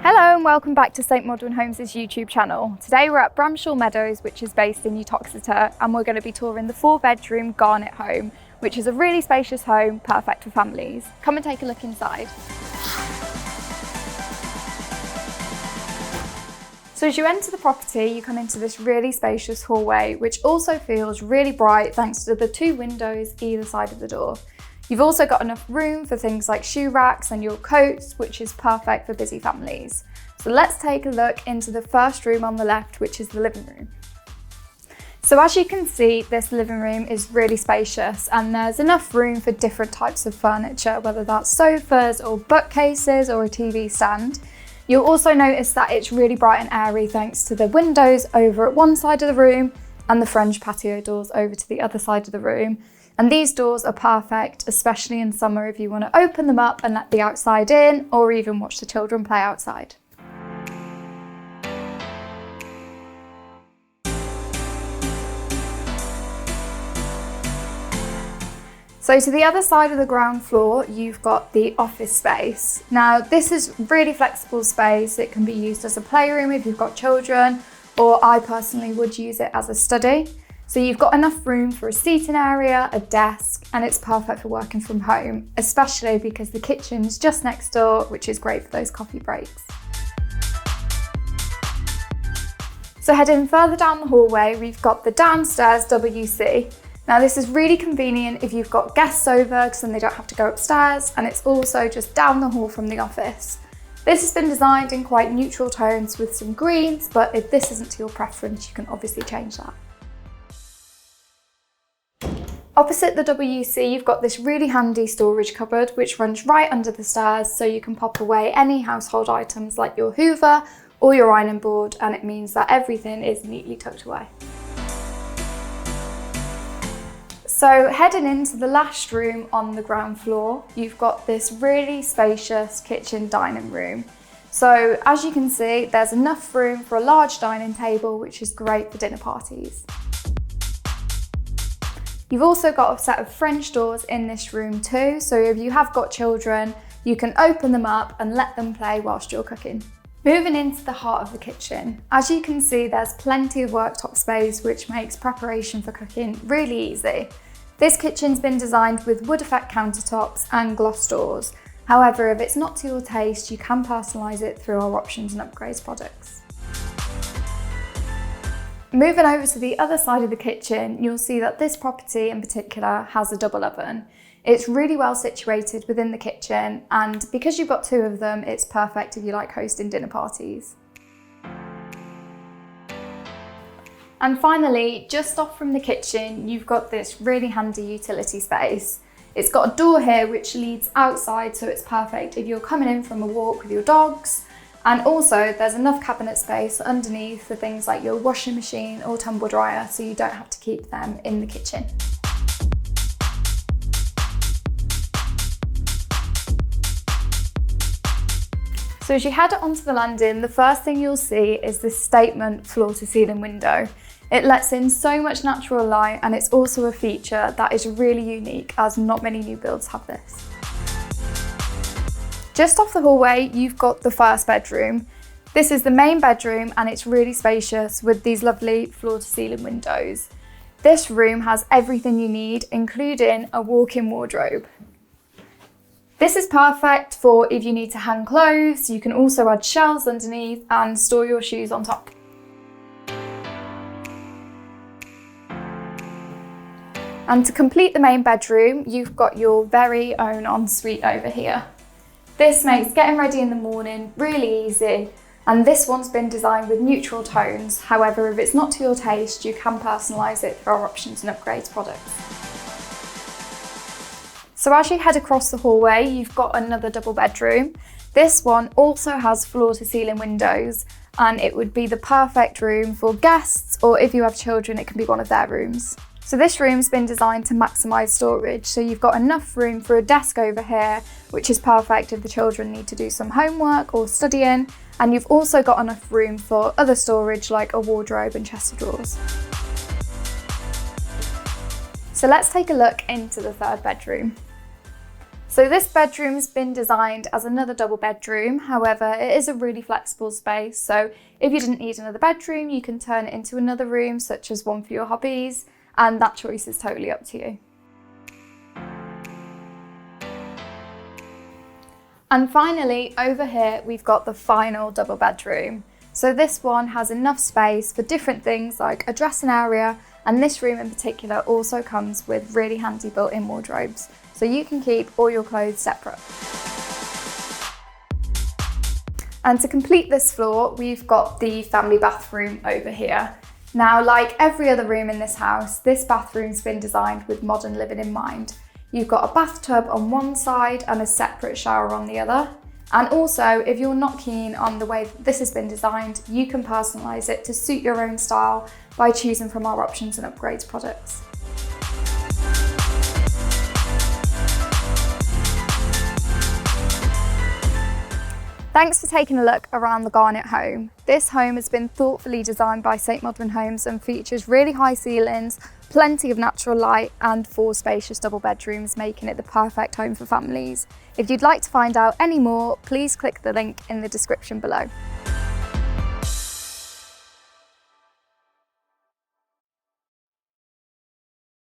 Hello and welcome back to St Modwen Homes' YouTube channel. Today we're at Bramshall Meadows, which is based in Uttoxeter, and we're going to be touring the 4-bedroom Garnet home, which is a really spacious home, perfect for families. Come and take a look inside. So as you enter the property, you come into this really spacious hallway, which also feels really bright thanks to the 2 windows either side of the door. You've also got enough room for things like shoe racks and your coats, which is perfect for busy families. So let's take a look into the first room on the left, which is the living room. So as you can see, this living room is really spacious and there's enough room for different types of furniture, whether that's sofas or bookcases or a TV stand. You'll also notice that it's really bright and airy thanks to the windows over at one side of the room and the French patio doors over to the other side of the room. And these doors are perfect, especially in summer if you want to open them up and let the outside in, or even watch the children play outside. So to the other side of the ground floor, you've got the office space. Now this is really flexible space. It can be used as a playroom if you've got children, or I personally would use it as a study. So you've got enough room for a seating area, a desk, and it's perfect for working from home, especially because the kitchen's just next door, which is great for those coffee breaks. So heading further down the hallway, we've got the downstairs WC. Now this is really convenient if you've got guests over, because then they don't have to go upstairs, and it's also just down the hall from the office. This has been designed in quite neutral tones with some greens, but if this isn't to your preference, you can obviously change that. Opposite the WC, you've got this really handy storage cupboard which runs right under the stairs, so you can pop away any household items like your hoover or your ironing board, and it means that everything is neatly tucked away. So heading into the last room on the ground floor, you've got this really spacious kitchen dining room. So as you can see, there's enough room for a large dining table, which is great for dinner parties. You've also got a set of French doors in this room too, so if you have got children, you can open them up and let them play whilst you're cooking. Moving into the heart of the kitchen, as you can see, there's plenty of worktop space, which makes preparation for cooking really easy. This kitchen's been designed with wood effect countertops and gloss doors. However, if it's not to your taste, you can personalise it through our options and upgrades products. Moving over to the other side of the kitchen, you'll see that this property in particular has a double oven. It's really well situated within the kitchen, and because you've got 2 of them, it's perfect if you like hosting dinner parties. And finally, just off from the kitchen, you've got this really handy utility space. It's got a door here which leads outside, so it's perfect if you're coming in from a walk with your dogs. And also there's enough cabinet space underneath for things like your washing machine or tumble dryer, so you don't have to keep them in the kitchen. So as you head onto the landing, the first thing you'll see is this statement floor to ceiling window. It lets in so much natural light, and it's also a feature that is really unique, as not many new builds have this. Just off the hallway, you've got the first bedroom. This is the main bedroom and it's really spacious with these lovely floor to ceiling windows. This room has everything you need, including a walk-in wardrobe. This is perfect for if you need to hang clothes. You can also add shelves underneath and store your shoes on top. And to complete the main bedroom, you've got your very own ensuite over here. This makes getting ready in the morning really easy, and this one's been designed with neutral tones. However, if it's not to your taste, you can personalise it through our options and upgrades products. So as you head across the hallway, you've got another double bedroom. This one also has floor to ceiling windows, and it would be the perfect room for guests, or if you have children, it can be one of their rooms. So this room's been designed to maximise storage, so you've got enough room for a desk over here, which is perfect if the children need to do some homework or studying, and you've also got enough room for other storage like a wardrobe and chest of drawers. So let's take a look into the third bedroom. So this bedroom's been designed as another double bedroom, however it is a really flexible space, so if you didn't need another bedroom you can turn it into another room, such as one for your hobbies, and that choice is totally up to you. And finally, over here we've got the final double bedroom. So this one has enough space for different things like a dressing area, and this room in particular also comes with really handy built-in wardrobes, so you can keep all your clothes separate. And to complete this floor, we've got the family bathroom over here. Now, like every other room in this house, this bathroom's been designed with modern living in mind. You've got a bathtub on one side and a separate shower on the other. And also, if you're not keen on the way that this has been designed, you can personalise it to suit your own style by choosing from our options and upgrades products. Thanks for taking a look around the Garnet home. This home has been thoughtfully designed by St Modwen Homes and features really high ceilings, plenty of natural light and 4 spacious double bedrooms, making it the perfect home for families. If you'd like to find out any more, please click the link in the description below.